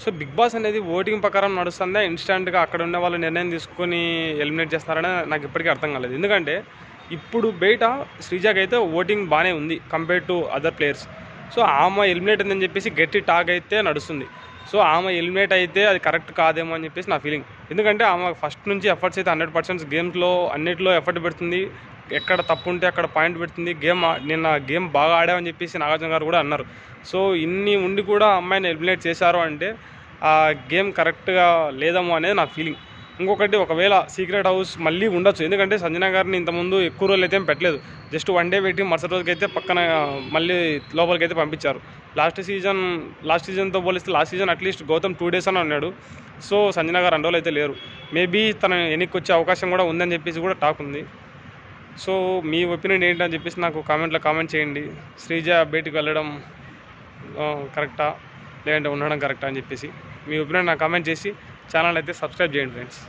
So big boss అనేది voting ప్రకారం నడుస్తుందా, ఇన్స్టాంట్గా అక్కడ ఉన్న వాళ్ళు నిర్ణయం తీసుకొని ఎలిమినేట్ చేస్తున్నారని నాకు ఇప్పటికీ అర్థం కాలేదు. ఎందుకంటే ఇప్పుడు బయట శ్రీజాకి అయితే ఓటింగ్ బాగానే ఉంది compare to other players. So ఆమె ఎలిమినేట్ అయిందని చెప్పేసి గట్టి టాక్ అయితే నడుస్తుంది. సో ఆమె ఎలిమినేట్ అయితే అది కరెక్ట్ కాదేమో అని చెప్పేసి నా ఫీలింగ్. ఎందుకంటే ఆమె ఫస్ట్ నుంచి ఎఫర్ట్స్ అయితే 100% గేమ్స్లో అన్నింటిలో ఎఫర్ట్ పెడుతుంది. ఎక్కడ తప్పు ఉంటే అక్కడ పాయింట్ పెడుతుంది. నిన్న గేమ్ బాగా ఆడామని చెప్పేసి నాగార్జున గారు కూడా అన్నారు. సో ఇన్ని ఉండి కూడా అమ్మాయిని ఎలిమినేట్ చేశారు అంటే ఆ గేమ్ కరెక్ట్గా లేదేమో అనేది నా ఫీలింగ్. ఇంకొకటి, ఒకవేళ సీక్రెట్ హౌస్ మళ్ళీ ఉండొచ్చు. ఎందుకంటే సంజన గారిని ఇంతకుముందు ఎక్కువ రోజులు అయితే పెట్టలేదు. జస్ట్ వన్ డే పెట్టి మరుసటి రోజుకైతే పక్కన మళ్ళీ లోపలికి అయితే పంపించారు. లాస్ట్ సీజన్తో పోలిస్తే last season at least Gautam 2 days అని ఉన్నాడు. సో సంజన గారు 2 రోజులు అయితే లేరు. మేబీ తను ఎన్నికకి వచ్చే అవకాశం కూడా ఉందని చెప్పేసి కూడా టాక్ ఉంది. సో మీ ఒపీనియన్ ఏంటని చెప్పేసి నాకు కామెంట్లో కామెంట్ చేయండి. శ్రీజ బయటికి వెళ్ళడం కరెక్టా లేదంటే ఉండడం కరెక్టా అని చెప్పేసి మీ ఒపీనియన్ నాకు కామెంట్ చేసి ఛానల్ అయితే సబ్స్క్రైబ్ చేయండి ఫ్రెండ్స్.